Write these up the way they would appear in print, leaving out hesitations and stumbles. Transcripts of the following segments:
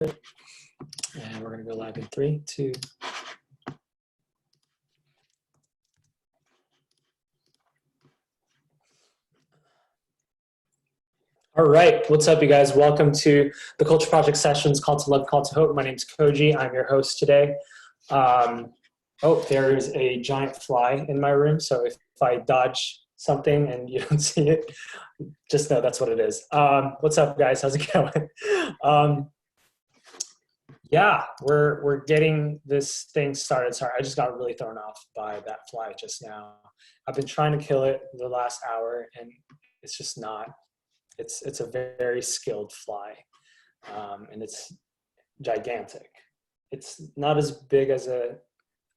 And we're going to go live in 3, 2. All right, what's up, you guys? Welcome to the Culture Project Sessions, Call to Love, Call to Hope. My name's Koji. I'm your host today. Oh, there's a giant fly in my room, so if I dodge something and you don't see it, just know that's what it is. What's up, guys? How's it going? Yeah, we're getting this thing started. Sorry, I just got really thrown off by that fly just now. I've been trying to kill it the last hour, and it's just not. It's a very skilled fly, and it's gigantic. It's not as big as a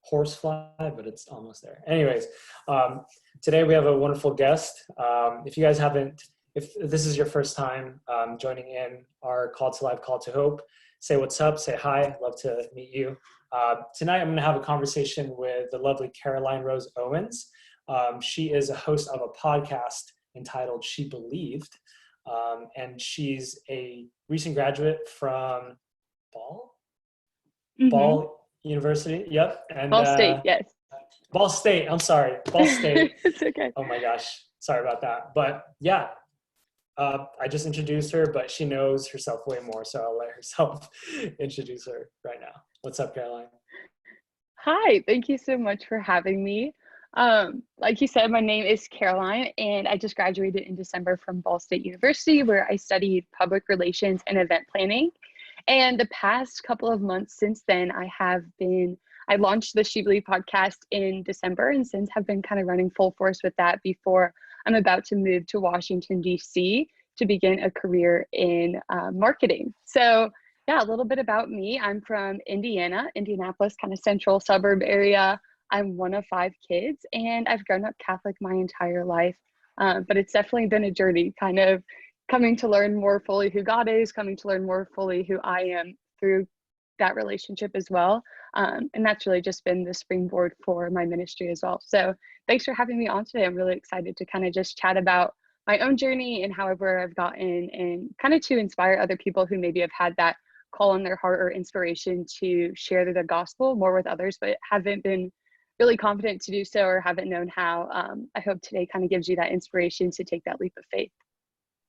horse fly, but it's almost there. Anyways, today we have a wonderful guest. If you guys haven't, if this is your first time joining in our Call to Life, Call to Hope, say what's up, say hi. Love to meet you. Tonight I'm going to have a conversation with the lovely Caroline Rose Owens. She is a host of a podcast entitled She Believed, and she's a recent graduate from Ball University. Yep. And Ball State, yes. Ball State. I'm sorry. Ball State. It's okay. Oh my gosh. Sorry about that. But yeah, I just introduced her, but she knows herself way more. So I'll let herself introduce her right now. What's up, Caroline? Hi, thank you so much for having me. Like you said, my name is Caroline, and I just graduated in December from Ball State University, where I studied public relations and event planning. And the past couple of months since then, I launched the She Believed podcast in December, and since have been kind of running full force with that before I'm about to move to Washington, D.C. to begin a career in marketing. So yeah, a little bit about me. I'm from Indianapolis, kind of central suburb area. I'm one of 5 kids, and I've grown up Catholic my entire life. But it's definitely been a journey, kind of coming to learn more fully who God is, coming to learn more fully who I am through that relationship as well. And that's really just been the springboard for my ministry as well. So thanks for having me on today. I'm really excited to kind of just chat about my own journey and however I've gotten, and kind of to inspire other people who maybe have had that call on their heart or inspiration to share the gospel more with others, but haven't been really confident to do so or haven't known how. I hope today kind of gives you that inspiration to take that leap of faith.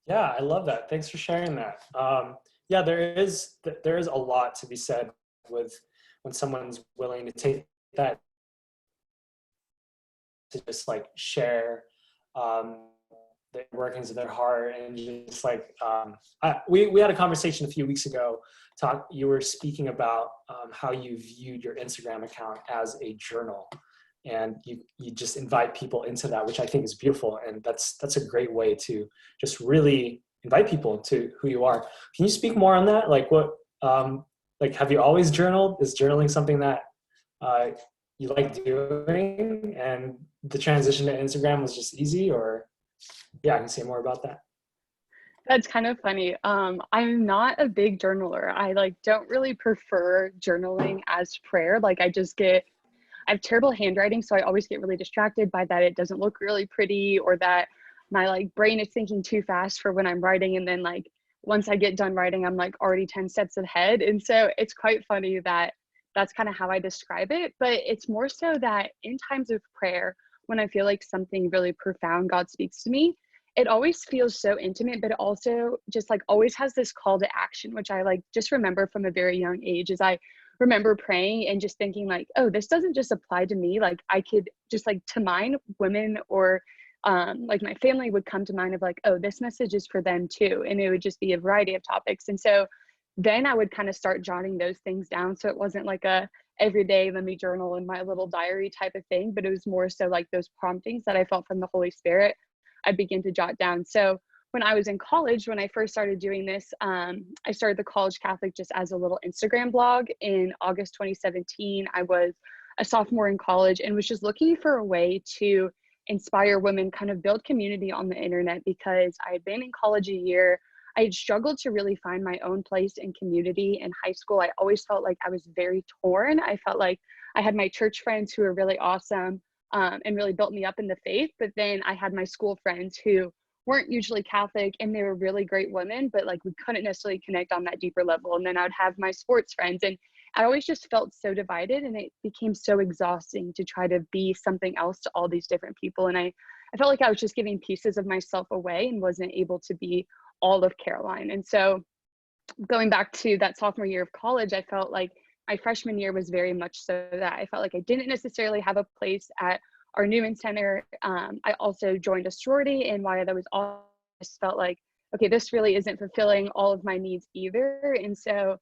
Yeah, I love that. Thanks for sharing that. Yeah, there is a lot to be said with when someone's willing to take that to just like share the workings of their heart, and just like we had a conversation a few weeks ago. You were speaking about how you viewed your Instagram account as a journal, and you just invite people into that, which I think is beautiful, and that's a great way to just really invite people into who you are. Can you speak more on that? Like what, like have you always journaled? Is journaling something that you like doing, and the transition to Instagram was just easy? Or yeah, I can say more about that. That's kind of funny. I'm not a big journaler. I don't really prefer journaling as prayer. I have terrible handwriting, so I always get really distracted by that. It doesn't look really pretty, or that my brain is thinking too fast for when I'm writing. And then once I get done writing, I'm already 10 steps ahead. And so it's quite funny that that's kind of how I describe it. But it's more so that in times of prayer, when I feel like something really profound, God speaks to me, it always feels so intimate, but it also just always has this call to action, which I just remember from a very young age. As I remember praying and just thinking oh, this doesn't just apply to me. I could just to mind women, or my family would come to mind of oh, this message is for them too. And it would just be a variety of topics. And so then I would kind of start jotting those things down. So it wasn't a everyday, let me journal in my little diary type of thing, but it was more so those promptings that I felt from the Holy Spirit, I began to jot down. So when I was in college, when I first started doing this, I started the College Catholic just as a little Instagram blog in August 2017. I was a sophomore in college and was just looking for a way to inspire women, kind of build community on the internet, because I had been in college a year. I had struggled to really find my own place in community in high school. I always felt like I was very torn. I felt like I had my church friends who were really awesome, and really built me up in the faith. But then I had my school friends who weren't usually Catholic, and they were really great women, but like we couldn't necessarily connect on that deeper level. And then I would have my sports friends, and I always just felt so divided, and it became so exhausting to try to be something else to all these different people. And I felt like I was just giving pieces of myself away and wasn't able to be all of Caroline. And so going back to that sophomore year of college, I felt like my freshman year was very much so that I felt like I didn't necessarily have a place at our Newman Center. I also joined a sorority, and while that was all, I just felt like, okay, this really isn't fulfilling all of my needs either. And so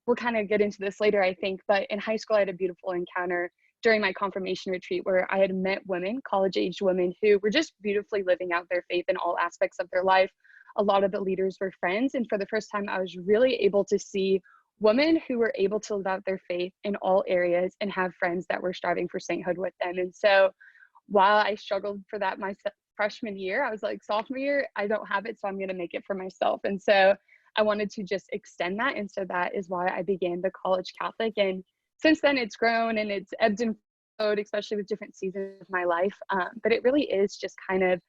we'll kind of get into this later, I think, but in high school, I had a beautiful encounter during my confirmation retreat where I had met women, college-age women, who were just beautifully living out their faith in all aspects of their life. A lot of the leaders were friends, and for the first time, I was really able to see women who were able to live out their faith in all areas and have friends that were striving for sainthood with them. And so while I struggled for that my freshman year, I was like, sophomore year, I don't have it, so I'm going to make it for myself. And so I wanted to just extend that. And so that is why I began the College Catholic. And since then, it's grown and it's ebbed and flowed, especially with different seasons of my life. But it really is just kind of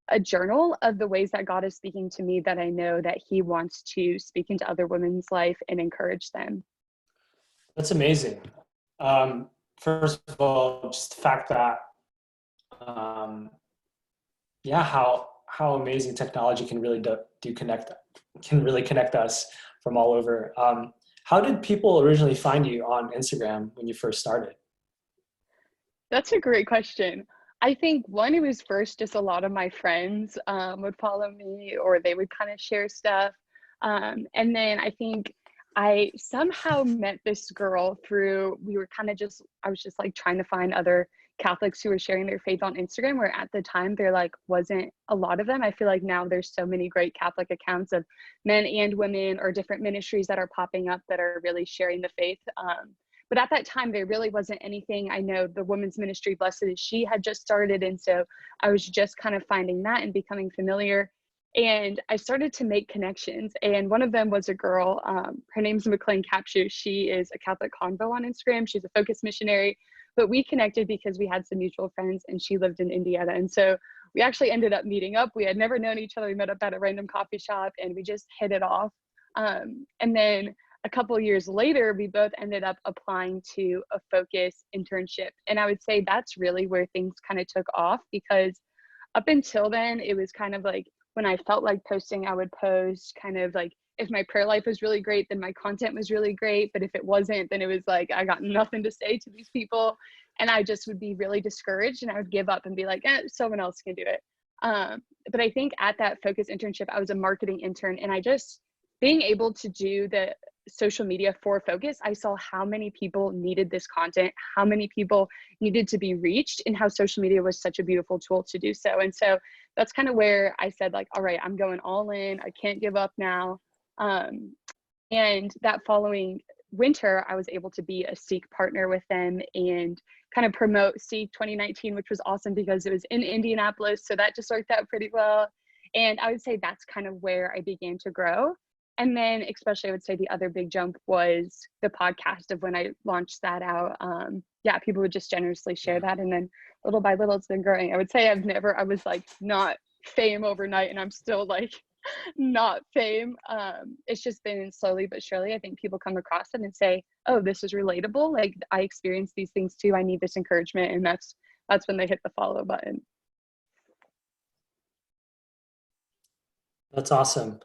a journal of the ways that God is speaking to me, that I know that he wants to speak into other women's life and encourage them. That's amazing. First of all, just the fact that, how amazing technology can really can really connect us from all over. How did people originally find you on Instagram when you first started? That's a great question. I think one, it was first just a lot of my friends would follow me, or they would kind of share stuff. And then I think I somehow met this girl through, I was just like trying to find other Catholics who were sharing their faith on Instagram, where at the time there like wasn't a lot of them. I feel like now there's so many great Catholic accounts of men and women or different ministries that are popping up that are really sharing the faith. But at that time, there really wasn't anything. I know the women's ministry, Blessed is She, had just started. And so I was just kind of finding that and becoming familiar. And I started to make connections. And one of them was a girl, her name's McLean Capshu. She is a Catholic convo on Instagram. She's a focus missionary, but we connected because we had some mutual friends and she lived in Indiana. And so we actually ended up meeting up. We had never known each other. We met up at a random coffee shop and we just hit it off. And then a couple of years later, we both ended up applying to a focus internship. And I would say that's really where things kind of took off, because up until then, it was kind of like when I felt like posting, I would post kind of like, if my prayer life was really great, then my content was really great. But if it wasn't, then it was like, I got nothing to say to these people. And I just would be really discouraged and I would give up and be like, someone else can do it. But I think at that focus internship, I was a marketing intern, and I just, being able to do the social media for focus, I saw how many people needed this content, how many people needed to be reached, and how social media was such a beautiful tool to do so. And so that's kind of where I said, like, all right, I'm going all in. I can't give up now. And that following winter, I was able to be a Seek partner with them and kind of promote Seek 2019, which was awesome because it was in Indianapolis. So that just worked out pretty well. And I would say that's kind of where I began to grow. And then especially I would say the other big jump was the podcast of when I launched that out. People would just generously share that. And then little by little, it's been growing. I would say I was like not fame overnight, and I'm still like not fame. It's just been slowly but surely. I think people come across it and say, oh, this is relatable. Like I experienced these things too. I need this encouragement. And that's when they hit the follow button. That's awesome.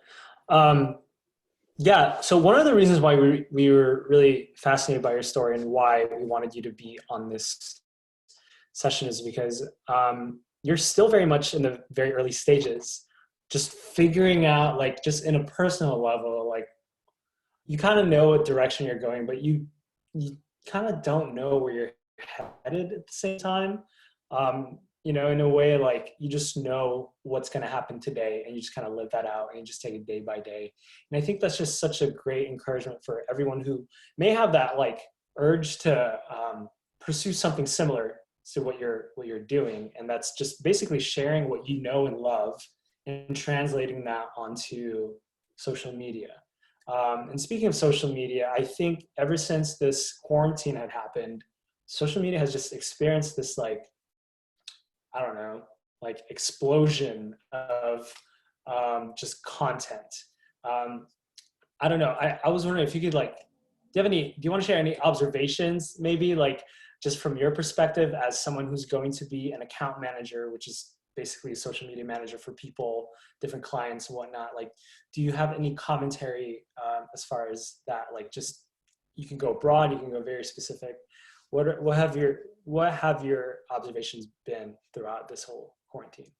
So one of the reasons why we were really fascinated by your story and why we wanted you to be on this session is because you're still very much in the very early stages, just figuring out, like, just in a personal level, like, you kind of know what direction you're going, but you kind of don't know where you're headed at the same time. In a way, like, you just know what's going to happen today and you just kind of live that out and you just take it day by day. And I think that's just such a great encouragement for everyone who may have that like urge to pursue something similar to what you're doing. And that's just basically sharing what you know and love and translating that onto social media. And speaking of social media, I think ever since this quarantine had happened, social media has just experienced this, like, I don't know, like explosion of just content. I don't know. I was wondering if you could like, do you want to share any observations, maybe like just from your perspective as someone who's going to be an account manager, which is basically a social media manager for people, different clients and whatnot. Like, do you have any commentary as far as that? Like, just you can go broad, you can go very specific. What have your observations been throughout this whole quarantine?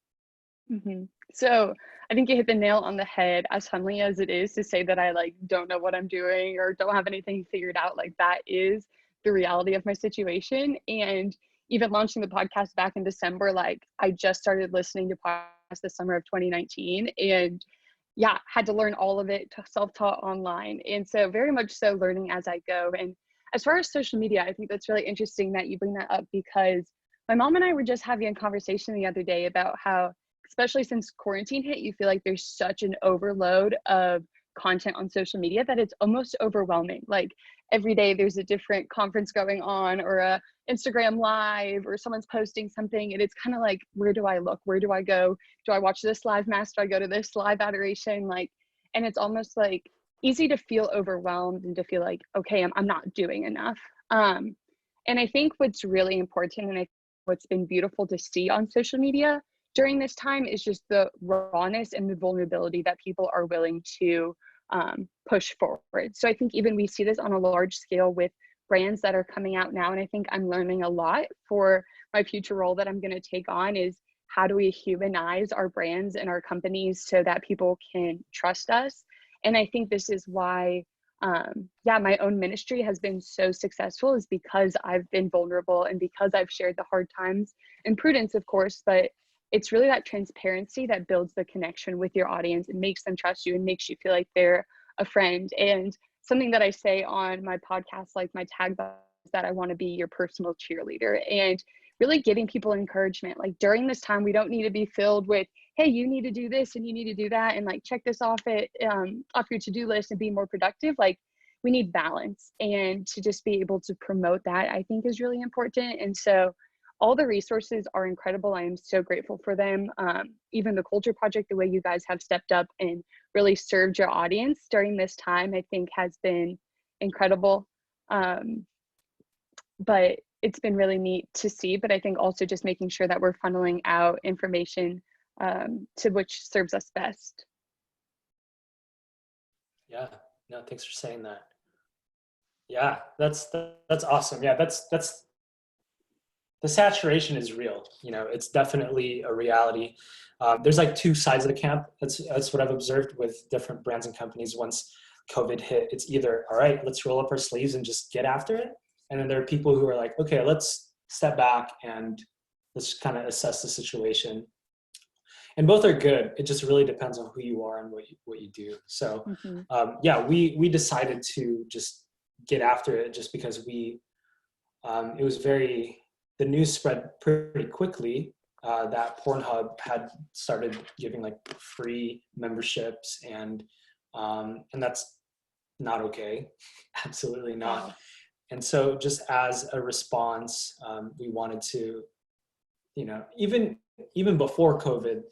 So I think you hit the nail on the head. As humbling as it is to say that I like don't know what I'm doing or don't have anything figured out, like that is the reality of my situation. And even launching the podcast back in December, like I just started listening to podcasts the summer of 2019, and yeah, had to learn all of it self-taught online. And so very much so learning as I go. And as far as social media, I think that's really interesting that you bring that up, because my mom and I were just having a conversation the other day about how, especially since quarantine hit, you feel like there's such an overload of content on social media that it's almost overwhelming. Like every day there's a different conference going on or a Instagram live or someone's posting something, and it's kind of like, where do I look? Where do I go? Do I watch this live mass? Do I go to this live adoration? Like, and it's almost like easy to feel overwhelmed and to feel like, okay, I'm not doing enough. And I think what's really important, and what's been beautiful to see on social media during this time, is just the rawness and the vulnerability that people are willing to push forward. So I think even we see this on a large scale with brands that are coming out now. And I think I'm learning a lot for my future role that I'm going to take on is, how do we humanize our brands and our companies so that people can trust us? And I think this is why, my own ministry has been so successful, is because I've been vulnerable and because I've shared the hard times, and prudence, of course, but it's really that transparency that builds the connection with your audience and makes them trust you and makes you feel like they're a friend. And something that I say on my podcast, like my tagline, is that I want to be your personal cheerleader, and really giving people encouragement. Like during this time, we don't need to be filled with, hey, you need to do this and you need to do that, and like check this off off your to-do list and be more productive. Like we need balance, and to just be able to promote that, I think, is really important. And so all the resources are incredible. I am so grateful for them. Even the Culture Project, the way you guys have stepped up and really served your audience during this time, I think has been incredible. But it's been really neat to see. But I think also just making sure that we're funneling out information to which serves us best. Yeah, no, thanks for saying that. Yeah, that's awesome. Yeah, that's the saturation is real. You know, it's definitely a reality. There's like two sides of the camp. That's what I've observed with different brands and companies. Once COVID hit, it's either, all right, let's roll up our sleeves and just get after it. And then there are people who are like, okay, let's step back and let's kind of assess the situation. And both are good. It just really depends on who you are and what you do. So we decided to just get after it, just because it was the news spread pretty quickly that Pornhub had started giving like free memberships, and that's not okay. Absolutely not. Wow. And so just as a response, we wanted to, even before COVID,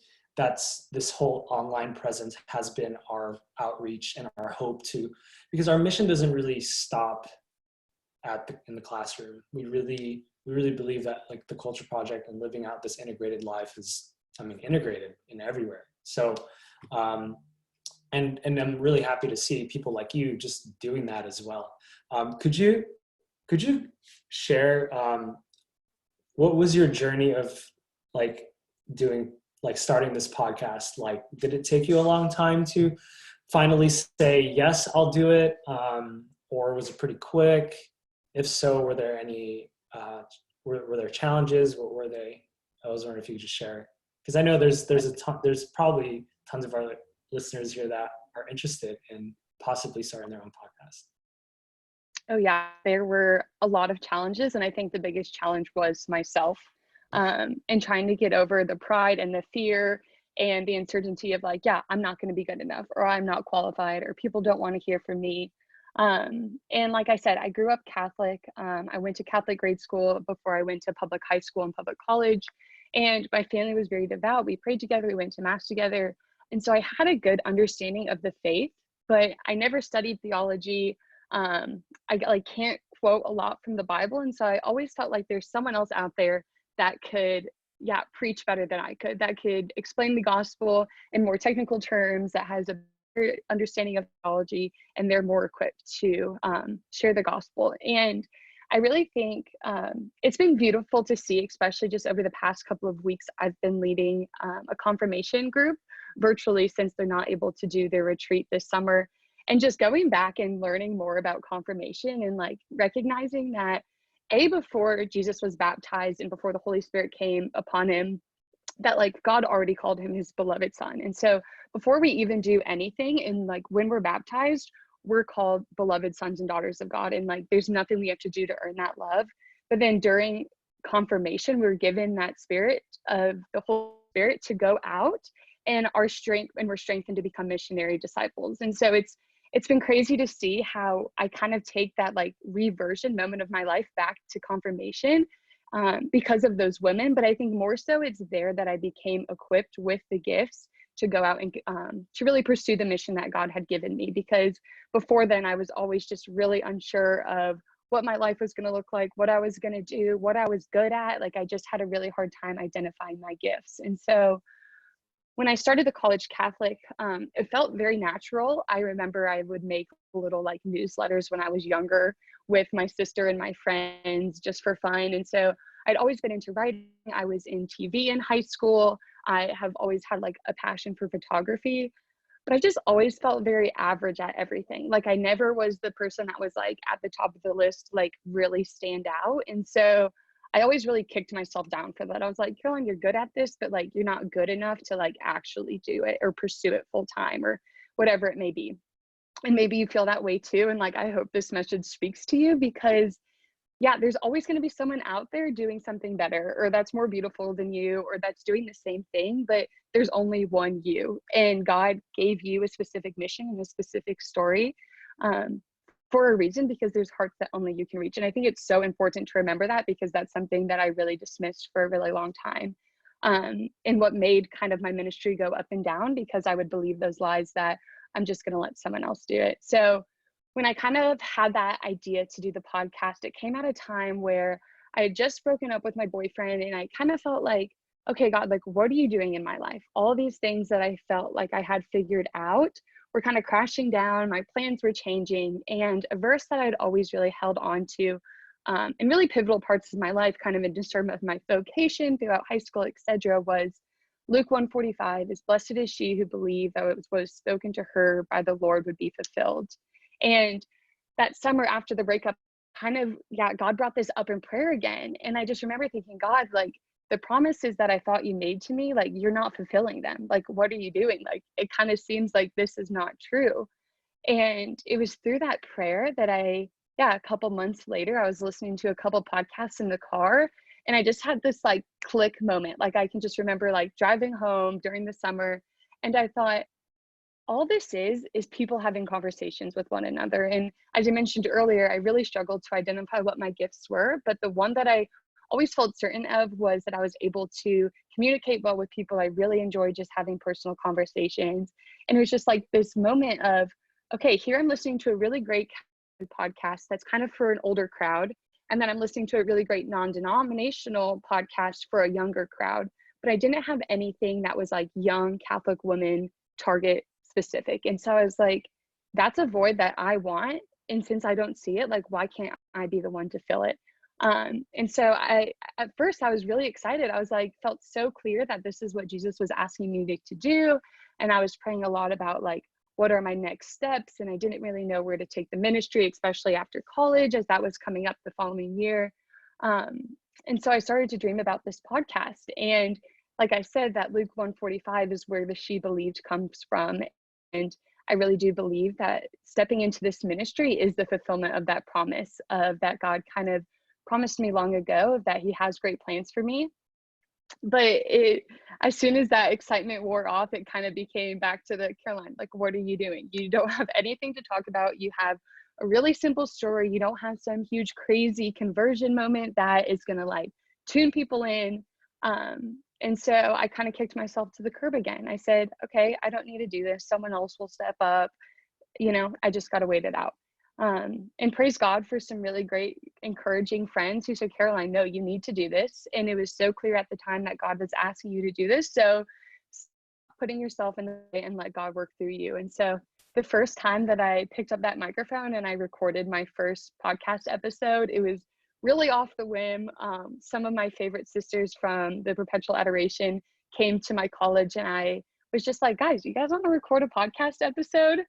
this whole online presence has been our outreach and our hope to, because our mission doesn't really stop in the classroom. We really believe that like the Culture Project and living out this integrated life is, integrated in everywhere. So, and I'm really happy to see people like you just doing that as well. Could you share what was your journey of starting this podcast? Like, did it take you a long time to finally say, yes, I'll do it? Or was it pretty quick? If so, were there any, were there challenges? What were they? I was wondering if you could just share. Because I know there's probably tons of our listeners here that are interested in possibly starting their own podcast. Oh yeah, there were a lot of challenges. And I think the biggest challenge was myself, and trying to get over the pride and the fear and the uncertainty of like, yeah, I'm not going to be good enough, or I'm not qualified, or people don't want to hear from me. And like I said, I grew up Catholic. I went to Catholic grade school before I went to public high school and public college. And my family was very devout. We prayed together, we went to mass together. And so I had a good understanding of the faith, but I never studied theology. I like can't quote a lot from the Bible. And so I always felt like there's someone else out there that could, yeah, preach better than I could, that could explain the gospel in more technical terms, that has a better understanding of theology, and they're more equipped to share the gospel. And I really think it's been beautiful to see, especially just over the past couple of weeks. I've been leading a confirmation group virtually since they're not able to do their retreat this summer. And just going back and learning more about confirmation and like recognizing that before Jesus was baptized and before the Holy Spirit came upon him, that like God already called him his beloved son. And so before we even do anything, and like when we're baptized, we're called beloved sons and daughters of God. And like there's nothing we have to do to earn that love. But then during confirmation, we're given that spirit of the Holy Spirit to go out, and we're strengthened to become missionary disciples. And so it's been crazy to see how I kind of take that like reversion moment of my life back to confirmation because of those women. But I think more so it's there that I became equipped with the gifts to go out and to really pursue the mission that God had given me. Because before then, I was always just really unsure of what my life was going to look like, what I was going to do, what I was good at. Like I just had a really hard time identifying my gifts. And so when I started the College Catholic, it felt very natural. I remember I would make little like newsletters when I was younger with my sister and my friends just for fun. And so I'd always been into writing. I was in TV in high school. I have always had like a passion for photography, but I just always felt very average at everything. Like I never was the person that was like at the top of the list, like really stand out. And so I always really kicked myself down for that. I was like, Caroline, you're good at this, but like you're not good enough to like actually do it or pursue it full time or whatever it may be. And maybe you feel that way too. And like I hope this message speaks to you, because yeah, there's always going to be someone out there doing something better, or that's more beautiful than you, or that's doing the same thing, but there's only one you. And God gave you a specific mission and a specific story for a reason, because there's hearts that only you can reach. And I think it's so important to remember that, because that's something that I really dismissed for a really long time. And what made kind of my ministry go up and down, because I would believe those lies that I'm just going to let someone else do it. So when I kind of had that idea to do the podcast, it came at a time where I had just broken up with my boyfriend, and I kind of felt like, okay, God, like, what are you doing in my life? All these things that I felt like I had figured out were kind of crashing down. My plans were changing. And a verse that I'd always really held on to in really pivotal parts of my life, kind of in discernment of my vocation throughout high school, etc., was Luke 1:45 is blessed is she who believed that what was spoken to her by the Lord would be fulfilled. And that summer after the breakup, kind of, yeah, God brought this up in prayer again. And I just remember thinking, God, like the promises that I thought you made to me, like you're not fulfilling them. Like, what are you doing? Like, it kind of seems like this is not true. And it was through that prayer that a couple months later, I was listening to a couple podcasts in the car, and I just had this like click moment. Like I can just remember like driving home during the summer, and I thought, all this is people having conversations with one another. And as I mentioned earlier, I really struggled to identify what my gifts were, but the one that I always felt certain of was that I was able to communicate well with people. I really enjoyed just having personal conversations. And it was just like this moment of, okay, here I'm listening to a really great podcast that's kind of for an older crowd. And then I'm listening to a really great non-denominational podcast for a younger crowd. But I didn't have anything that was like young Catholic women target specific. And so I was like, that's a void that I want. And since I don't see it, like, why can't I be the one to fill it? And so at first I was really excited. I was like, felt so clear that this is what Jesus was asking me to do. And I was praying a lot about like, what are my next steps? And I didn't really know where to take the ministry, especially after college, as that was coming up the following year. And so I started to dream about this podcast. And like I said, that Luke 1:45 is where the she believed comes from. And I really do believe that stepping into this ministry is the fulfillment of that promise, of that God kind of promised me long ago that he has great plans for me. But as soon as that excitement wore off, it kind of became back to the, Caroline, like, what are you doing? You don't have anything to talk about. You have a really simple story. You don't have some huge, crazy conversion moment that is going to like tune people in. And so I kind of kicked myself to the curb again. I said, okay, I don't need to do this. Someone else will step up. I just got to wait it out. And praise God for some really great, encouraging friends who said, Caroline, no, you need to do this. And it was so clear at the time that God was asking you to do this. So stop putting yourself in the way and let God work through you. And so the first time that I picked up that microphone and I recorded my first podcast episode, it was really off the whim. Some of my favorite sisters from the Perpetual Adoration came to my college, and I was just like, guys, you guys want to record a podcast episode?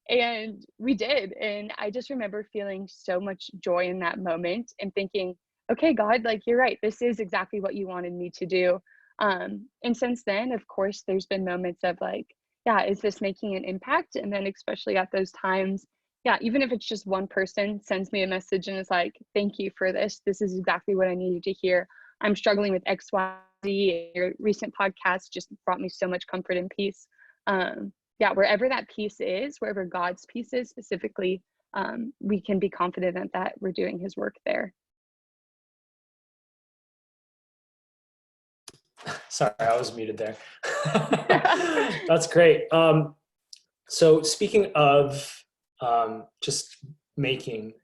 And we did. And I just remember feeling so much joy in that moment and thinking, okay, God, like, you're right. This is exactly what you wanted me to do. And since then, of course, there's been moments of like, yeah, is this making an impact? And then especially at those times, yeah, even if it's just one person sends me a message and is like, thank you for this. This is exactly what I needed to hear. I'm struggling with X, Y, Z. Your recent podcast just brought me so much comfort and peace. Yeah, wherever that piece is, wherever God's piece is specifically, we can be confident that we're doing his work there. Sorry, I was muted there. That's great. So speaking of just making,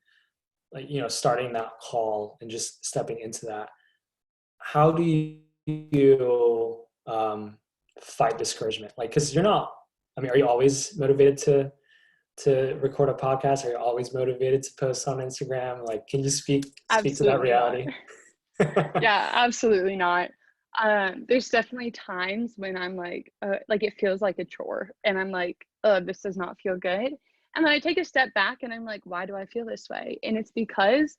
like, starting that call and just stepping into that, how do you fight discouragement? Like, because you're not, are you always motivated to record a podcast? Are you always motivated to post on Instagram? Like, can you speak to that reality? Yeah, absolutely not. There's definitely times when I'm like it feels like a chore and I'm like, oh, this does not feel good. And then I take a step back and I'm like, why do I feel this way? And it's because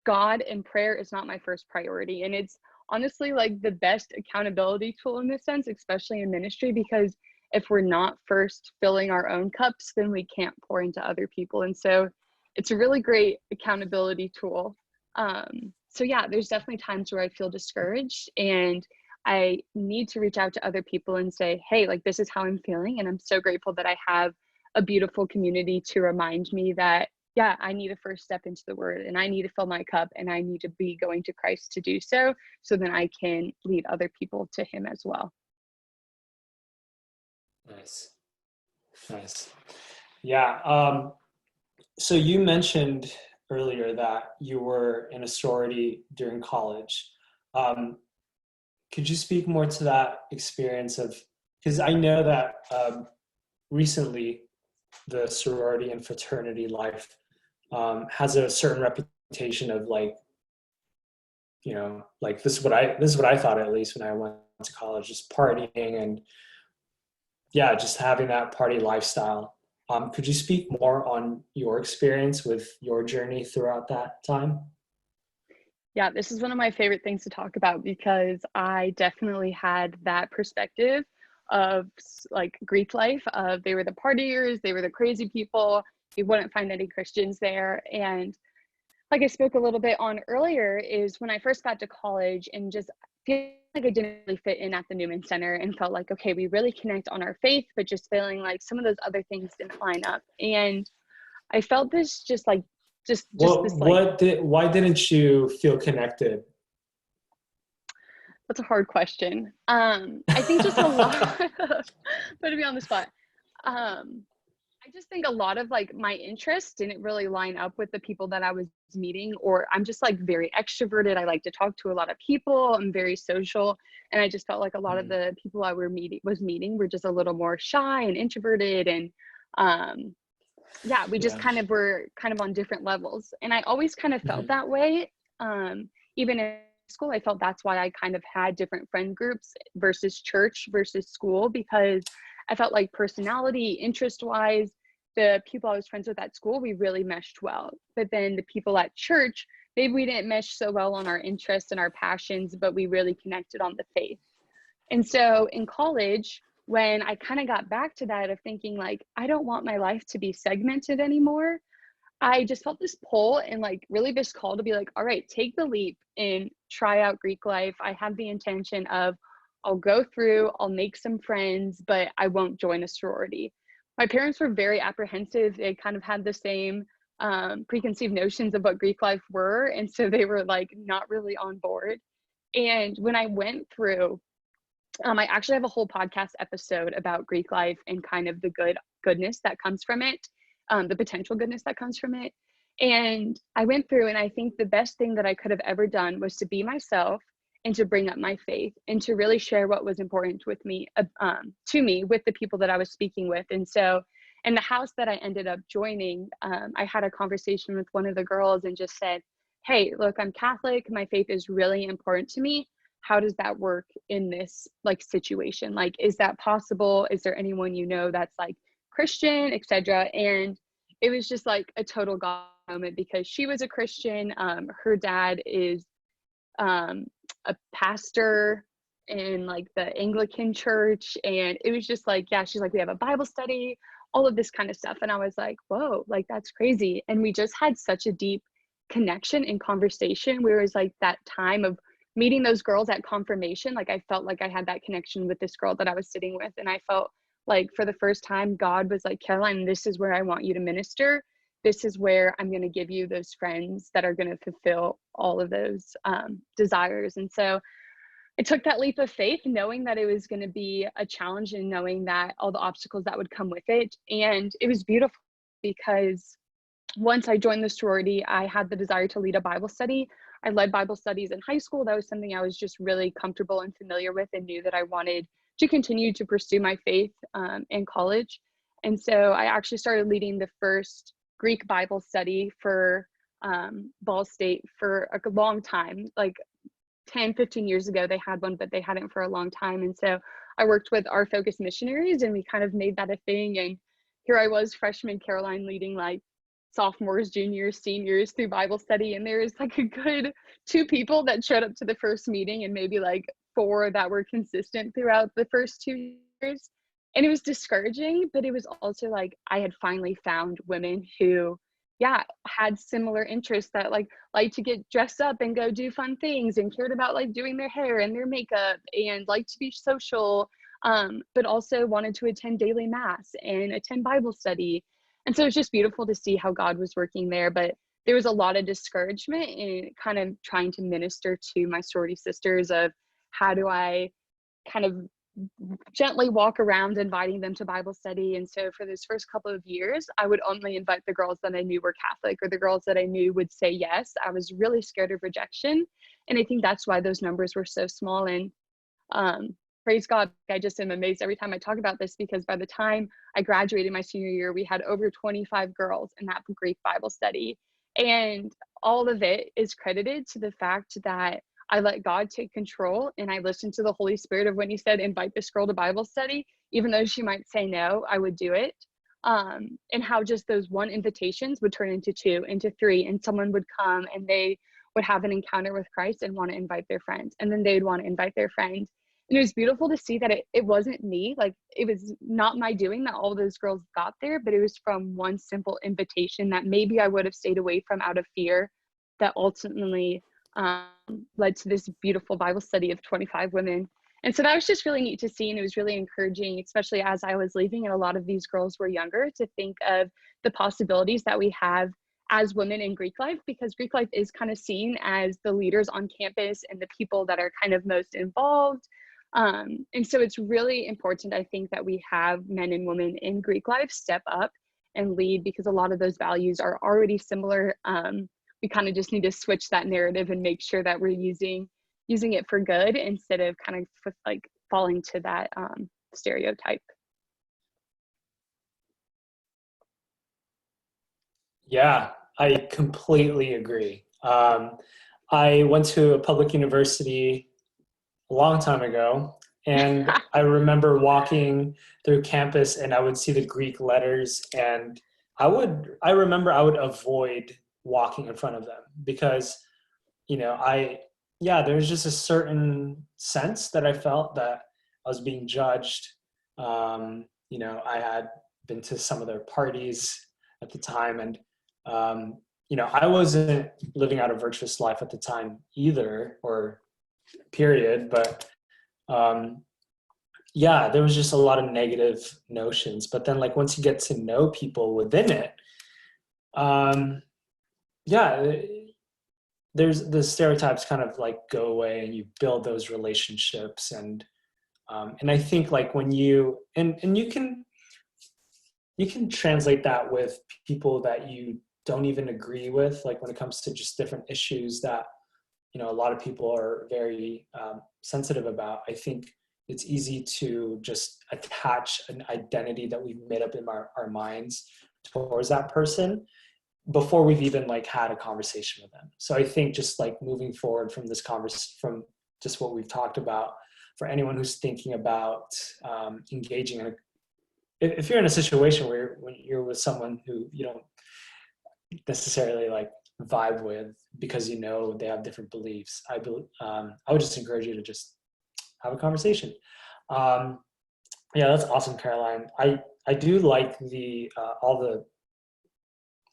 God and prayer is not my first priority. And it's honestly like the best accountability tool in this sense, especially in ministry, because if we're not first filling our own cups, then we can't pour into other people. And so it's a really great accountability tool. So yeah, there's definitely times where I feel discouraged and I need to reach out to other people and say, hey, like, this is how I'm feeling. And I'm so grateful that I have a beautiful community to remind me that, yeah, I need to first step into the word and I need to fill my cup and I need to be going to Christ to do so, so then I can lead other people to him as well. Nice. Yeah. So you mentioned earlier that you were in a sorority during college. Could you speak more to that experience because I know that recently the sorority and fraternity life has a certain reputation of like this is what I thought, at least when I went to college, just partying and just having that party lifestyle. Could you speak more on your experience with your journey throughout that time? Yeah, this is one of my favorite things to talk about because I definitely had that perspective of like Greek life, of they were the partiers, they were the crazy people. You wouldn't find any Christians there. And like I spoke a little bit on earlier, is when I first got to college and just feel like I didn't really fit in at the Newman Center and felt like, okay, we really connect on our faith, but just feeling like some of those other things didn't line up. And I felt this why didn't you feel connected? That's a hard question. I think just a lot, putting me on the spot. I just think a lot of like my interests didn't really line up with the people that I was meeting, or I'm just like very extroverted. I like to talk to a lot of people. I'm very social. And I just felt like a lot of the people I was meeting were just a little more shy and introverted. And we just kind of were kind of on different levels. And I always kind of felt that way. Even in school, I felt that's why I kind of had different friend groups versus church versus school, because I felt like personality, interest-wise, the people I was friends with at school, we really meshed well. But then the people at church, maybe we didn't mesh so well on our interests and our passions, but we really connected on the faith. And so in college, when I kind of got back to that of thinking like, I don't want my life to be segmented anymore, I just felt this pull and like really this call to be like, all right, take the leap and try out Greek life. I have the intention of, I'll go through, I'll make some friends, but I won't join a sorority. My parents were very apprehensive. They kind of had the same preconceived notions of what Greek life were. And so they were like not really on board. And when I went through, I actually have a whole podcast episode about Greek life and kind of the goodness that comes from it, the potential goodness that comes from it. And I went through, and I think the best thing that I could have ever done was to be myself and to bring up my faith and to really share what was important with me, to me, with the people that I was speaking with. And so in the house that I ended up joining, I had a conversation with one of the girls and just said, hey, look, I'm Catholic. My faith is really important to me. How does that work in this like situation? Like, is that possible? Is there anyone you know that's like Christian, etc.? And it was just like a total God moment because she was a Christian. Her dad is a pastor in like the Anglican church. And it was just like, yeah, she's like, we have a Bible study, all of this kind of stuff. And I was like, whoa, like that's crazy. And we just had such a deep connection and conversation where it was like that time of meeting those girls at confirmation. Like I felt like I had that connection with this girl that I was sitting with. And I felt like for the first time, God was like, Caroline, this is where I want you to minister. This is where I'm going to give you those friends that are going to fulfill all of those desires. And so I took that leap of faith, knowing that it was going to be a challenge and knowing that all the obstacles that would come with it. And it was beautiful because once I joined the sorority, I had the desire to lead a Bible study. I led Bible studies in high school. That was something I was just really comfortable and familiar with and knew that I wanted to continue to pursue my faith in college. And so I actually started leading the first Greek Bible study for Ball State for a long time, like 10, 15 years ago, they had one, but they hadn't for a long time. And so I worked with our focus missionaries and we kind of made that a thing. And here I was, freshman Caroline, leading like sophomores, juniors, seniors through Bible study. And there was like a good 2 people that showed up to the first meeting and maybe like 4 that were consistent throughout the first 2 years. And it was discouraging, but it was also like I had finally found women who, yeah, had similar interests that like to get dressed up and go do fun things and cared about like doing their hair and their makeup and like to be social, but also wanted to attend daily mass and attend Bible study. And so it's just beautiful to see how God was working there. But there was a lot of discouragement in kind of trying to minister to my sorority sisters of how do I kind of gently walk around inviting them to Bible study. And so for those first couple of years, I would only invite the girls that I knew were Catholic or the girls that I knew would say yes. I was really scared of rejection. And I think that's why those numbers were so small. And praise God, I just am amazed every time I talk about this because by the time I graduated my senior year, we had over 25 girls in that Greek Bible study. And all of it is credited to the fact that I let God take control and I listened to the Holy Spirit of when he said, invite this girl to Bible study, even though she might say no, I would do it. And how just those 1 invitations would turn into 2, into 3, and someone would come and they would have an encounter with Christ and want to invite their friend. And then they'd want to invite their friend. And it was beautiful to see that it wasn't me, like it was not my doing that all those girls got there, but it was from 1 simple invitation that maybe I would have stayed away from out of fear that ultimately led to this beautiful Bible study of 25 women. And so that was just really neat to see. And it was really encouraging, especially as I was leaving and a lot of these girls were younger, to think of the possibilities that we have as women in Greek life, because Greek life is kind of seen as the leaders on campus and the people that are kind of most involved. And so it's really important, I think, that we have men and women in Greek life step up and lead because a lot of those values are already similar. We kind of just need to switch that narrative and make sure that we're using it for good instead of kind of like falling to that stereotype. Yeah, I completely agree. I went to a public university a long time ago, and I remember walking through campus and I would see the Greek letters, and I remember I would avoid walking in front of them because, there's just a certain sense that I felt that I was being judged. I had been to some of their parties at the time, and I wasn't living out a virtuous life at the time either, or period, but there was just a lot of negative notions. But then like once you get to know people within it, there's the stereotypes kind of like go away and you build those relationships. And I think like when and you can translate that with people that you don't even agree with, like when it comes to just different issues that, you know, a lot of people are very sensitive about. I think it's easy to just attach an identity that we've made up in our minds towards that person before we've even like had a conversation with them. So I think just like moving forward from this from just what we've talked about, for anyone who's thinking about engaging in if you're in a situation where when you're with someone who you don't necessarily like vibe with because you know they have different beliefs, I would just encourage you to just have a conversation. Yeah, that's awesome, Caroline. I do like the all the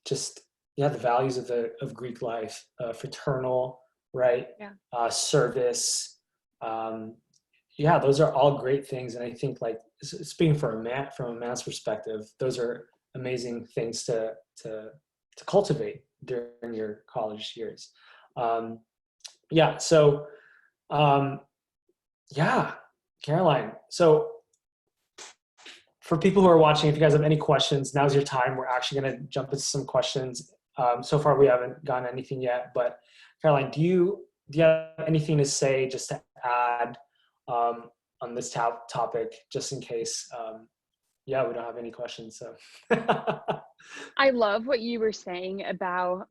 just the values of Greek life, fraternal, right? Yeah. Service. Yeah, those are all great things, and I think like speaking from a man's perspective, those are amazing things to cultivate during your college years. Yeah. So, yeah, Caroline. So for people who are watching, if you guys have any questions, now's your time. We're actually going to jump into some questions. So far, we haven't gotten anything yet, but Caroline, do you have anything to say just to add on this topic, just in case? Yeah, we don't have any questions. So I love what you were saying about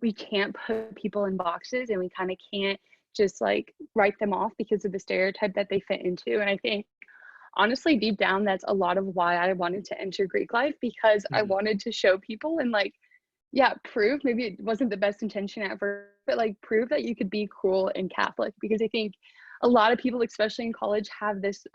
we can't put people in boxes and we kind of can't just like write them off because of the stereotype that they fit into. And I think honestly, deep down, that's a lot of why I wanted to enter Greek life, because I wanted to show people and like, yeah, prove, maybe it wasn't the best intention at first, but like prove that you could be cool and Catholic. Because I think a lot of people, especially in college, have this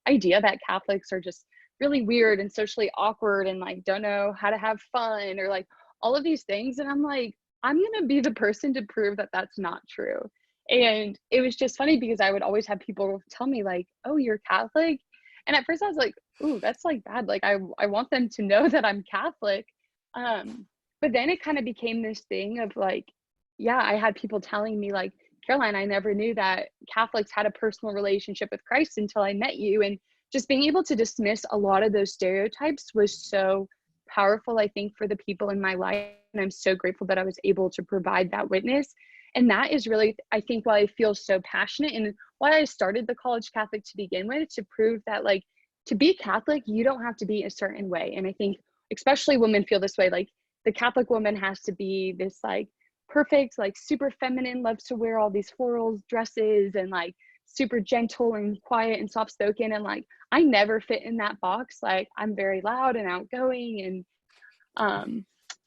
idea that Catholics are just really weird and socially awkward and like don't know how to have fun or like all of these things. And I'm like, I'm going to be the person to prove that that's not true. And it was just funny because I would always have people tell me like, oh, you're Catholic. And at first I was like, ooh, that's like bad. Like I want them to know that I'm Catholic. But then it kind of became this thing of like, yeah, I had people telling me like, Caroline, I never knew that Catholics had a personal relationship with Christ until I met you. And just being able to dismiss a lot of those stereotypes was so powerful, I think, for the people in my life. And I'm so grateful that I was able to provide that witness. And that is really, I think, why I feel so passionate and why I started the College Catholic to begin with, to prove that like to be Catholic, you don't have to be a certain way. And I think especially women feel this way, like the Catholic woman has to be this like perfect, like super feminine, loves to wear all these floral dresses and like super gentle and quiet and soft spoken. And like, I never fit in that box. Like I'm very loud and outgoing and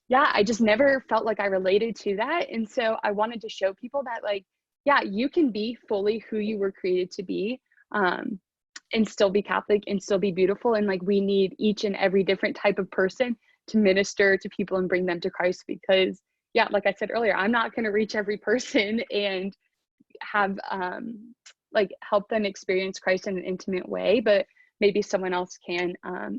yeah, I just never felt like I related to that. And so I wanted to show people that like, yeah, you can be fully who you were created to be, and still be Catholic and still be beautiful. And like, we need each and every different type of person to minister to people and bring them to Christ, because yeah, like I said earlier, I'm not going to reach every person and have like help them experience Christ in an intimate way, but maybe someone else can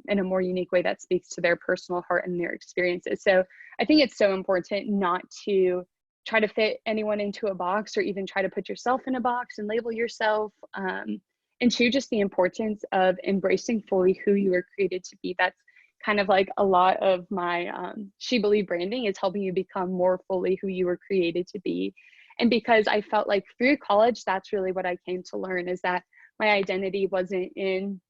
in a more unique way that speaks to their personal heart and their experiences. So I think it's so important not to try to fit anyone into a box or even try to put yourself in a box and label yourself. And two, just the importance of embracing fully who you were created to be. That's kind of like a lot of my She Believe branding, is helping you become more fully who you were created to be. And because I felt like through college, that's really what I came to learn, is that my identity wasn't in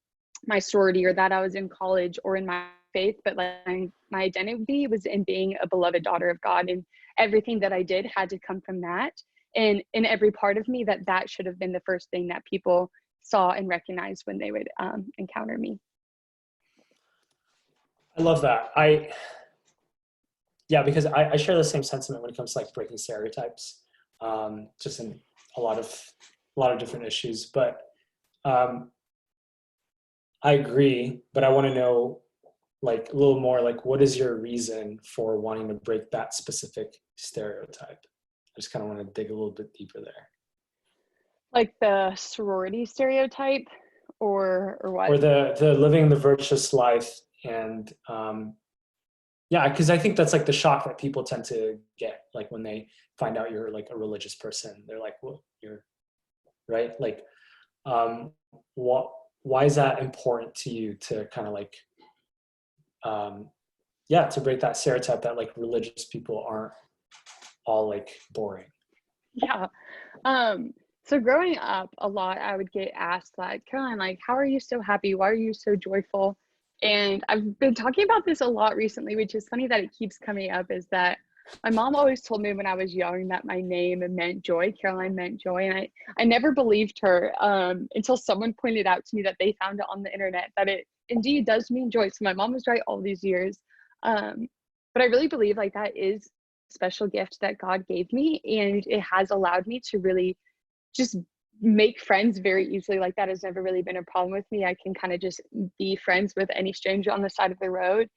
my sorority or that I was in college or in my faith, but like my identity was in being a beloved daughter of God, and everything that I did had to come from that. And in every part of me, that should have been the first thing that people saw and recognized when they would encounter me. I love that. Yeah, because I share the same sentiment when it comes to like breaking stereotypes, just in a lot of different issues. But I agree, but I want to know like a little more, like what is your reason for wanting to break that specific stereotype? I just kind of want to dig a little bit deeper there. Like the sorority stereotype, or what? Or the living the virtuous life and Yeah, because I think that's like the shock that people tend to get, like when they find out you're like a religious person. They're like, well, you're right. Like, what? Why is that important to you to kind of like, yeah, to break that stereotype that like religious people aren't all like boring? Yeah. So growing up a lot, I would get asked like, Caroline, like, how are you so happy? Why are you so joyful? And I've been talking about this a lot recently, which is funny that it keeps coming up, is that my mom always told me when I was young that my name meant joy. Caroline meant joy. And I never believed her until someone pointed out to me that they found it on the internet, that it indeed does mean joy. So my mom was right all these years. But I really believe like that is a special gift that God gave me. And it has allowed me to really just make friends very easily. Like that has never really been a problem with me. I can kind of just be friends with any stranger on the side of the road.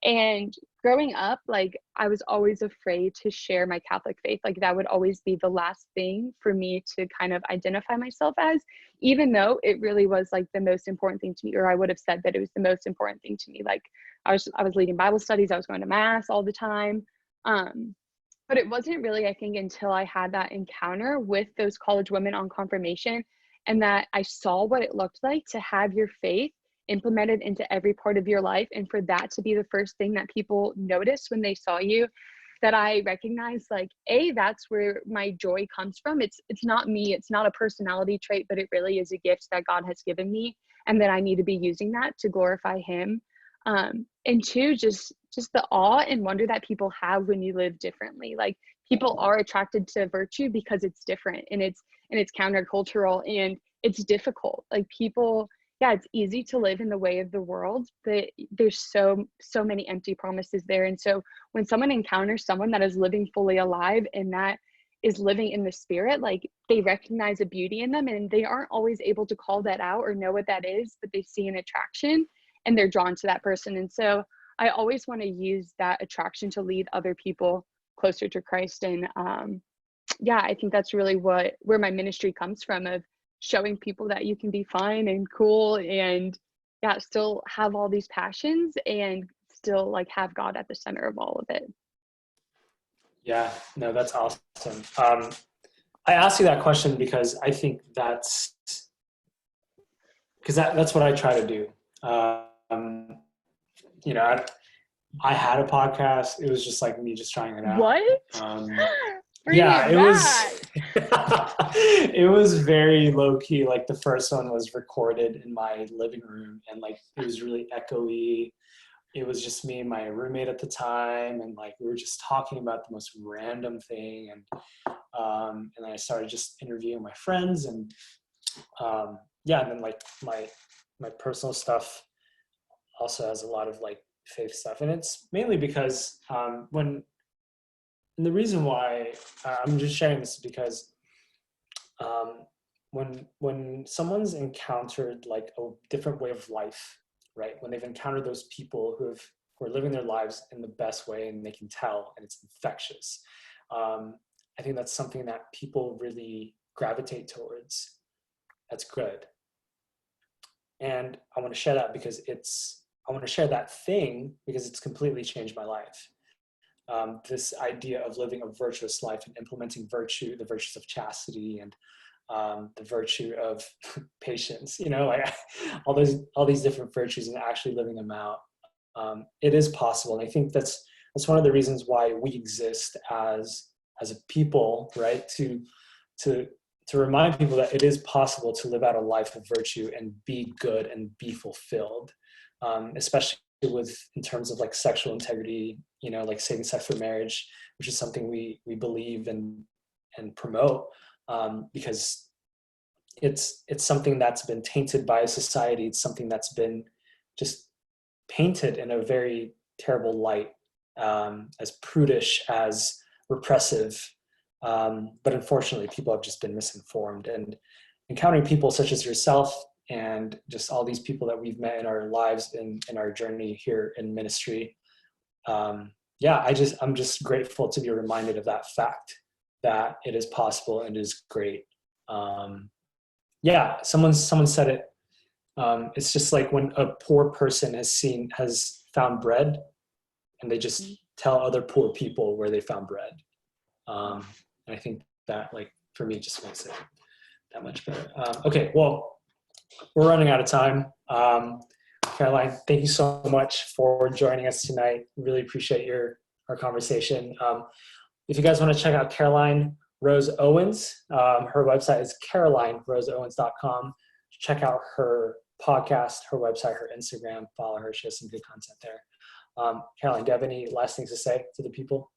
And growing up, like I was always afraid to share my Catholic faith. Like that would always be the last thing for me to kind of identify myself as, even though it really was like the most important thing to me, or I would have said that it was the most important thing to me. Like I was leading Bible studies, I was going to mass all the time. But it wasn't really, I think, until I had that encounter with those college women on confirmation and that I saw what it looked like to have your faith implemented into every part of your life, and for that to be the first thing that people noticed when they saw you, that I recognized like, that's where my joy comes from. It's not me, it's not a personality trait, but it really is a gift that God has given me, and that I need to be using that to glorify him. And two, just the awe and wonder that people have when you live differently. Like people are attracted to virtue because it's different, and it's countercultural, and it's difficult. Like people, yeah, it's easy to live in the way of the world, but there's so many empty promises there. And so when someone encounters someone that is living fully alive and that is living in the spirit, like they recognize a beauty in them, and they aren't always able to call that out or know what that is, but they see an attraction and they're drawn to that person. And so I always want to use that attraction to lead other people closer to Christ. And yeah, I think that's really where my ministry comes from, of showing people that you can be fun and cool and yeah, still have all these passions and still like have God at the center of all of it. Yeah, no, that's awesome. I asked you that question because I think that's what I try to do. You know, I had a podcast. It was just like me just trying it out. What? Yeah, it was. It was very low key. Like the first one was recorded in my living room, and like it was really echoey. It was just me and my roommate at the time, and like we were just talking about the most random thing, and then I started just interviewing my friends, and yeah, and then like my personal stuff also has a lot of like faith stuff, and it's mainly because and the reason why I'm just sharing this is because when someone's encountered like a different way of life, right? When they've encountered those people who are living their lives in the best way, and they can tell, and it's infectious. I think that's something that people really gravitate towards. That's good. And I want to share that because I want to share that thing because it's completely changed my life. This idea of living a virtuous life and implementing virtue, the virtues of chastity, and the virtue of patience, you know, like all these different virtues, and actually living them out. It is possible. And I think that's one of the reasons why we exist as a people, right? To remind people that it is possible to live out a life of virtue and be good and be fulfilled, especially in terms of like sexual integrity, you know, like saving sex for marriage, which is something we believe and promote, because it's something that's been tainted by society. It's something that's been just painted in a very terrible light, as prudish, as repressive. But unfortunately, people have just been misinformed, and encountering people such as yourself and just all these people that we've met in our lives in our journey here in ministry. Yeah, I'm just grateful to be reminded of that fact, that it is possible and it is great. Yeah, someone said it. It's just like when a poor person has found bread and they just tell other poor people where they found bread. And I think that, like, for me, just makes it that much better. Okay, well, we're running out of time. Caroline, thank you so much for joining us tonight. Really appreciate our conversation. If you guys want to check out Caroline Rose Owens, her website is carolineroseowens.com. Check out her podcast, her website, her Instagram, follow her. She has some good content there. Caroline, do you have any last things to say to the people?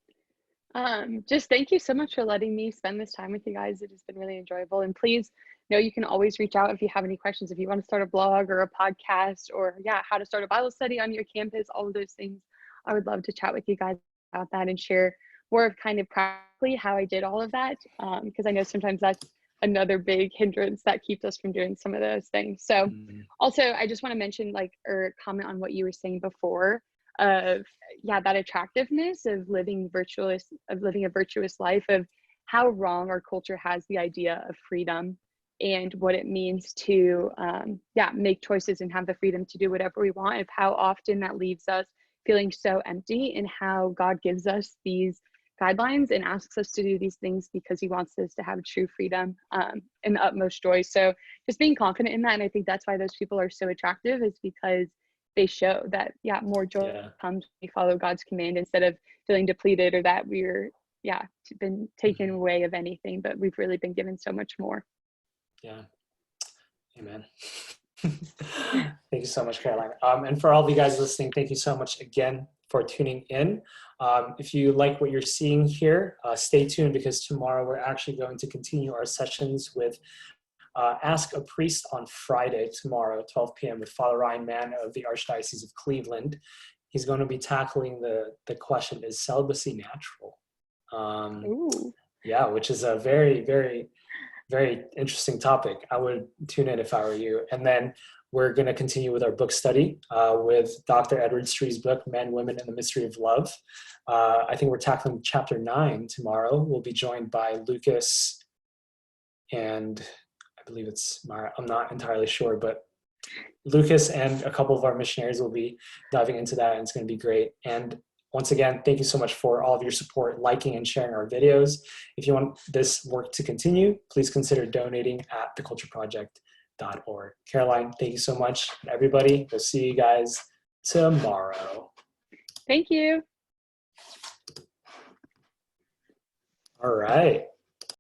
Just thank you so much for letting me spend this time with you guys. It has been really enjoyable. And please know you can always reach out if you have any questions, if you want to start a blog or a podcast, or how to start a Bible study on your campus, all of those things. I would love to chat with you guys about that and share more of kind of practically how I did all of that. Because I know sometimes that's another big hindrance that keeps us from doing some of those things. So also, I just want to mention, or comment on what you were saying before of that attractiveness of living a virtuous life, of how wrong our culture has the idea of freedom and what it means to make choices and have the freedom to do whatever we want, of how often that leaves us feeling so empty, and how God gives us these guidelines and asks us to do these things because he wants us to have true freedom and the utmost joy. So just being confident in that. And I think that's why those people are so attractive, is because they show that more joy comes when we follow God's command, instead of feeling depleted or that we're been taken away of anything, but we've really been given so much more. Amen. Thank you so much, Caroline. And for all of you guys listening, thank you so much again for tuning in. If you like what you're seeing here, stay tuned, because tomorrow we're actually going to continue our sessions with Ask a Priest on Friday, tomorrow, 12 p.m. with Father Ryan Mann of the Archdiocese of Cleveland. He's going to be tackling the question, is celibacy natural? Which is a very, very, very interesting topic. I would tune in if I were you. And then we're going to continue with our book study with Dr. Edward Stree's book, Men, Women, and the Mystery of Love. I think we're tackling chapter 9 tomorrow. We'll be joined by Lucas and I believe it's Mara. I'm not entirely sure, but Lucas and a couple of our missionaries will be diving into that, and it's going to be great. And once again, thank you so much for all of your support, liking and sharing our videos. If you want this work to continue, please consider donating at thecultureproject.org. Caroline, thank you so much. And everybody, we'll see you guys tomorrow. Thank you. All right.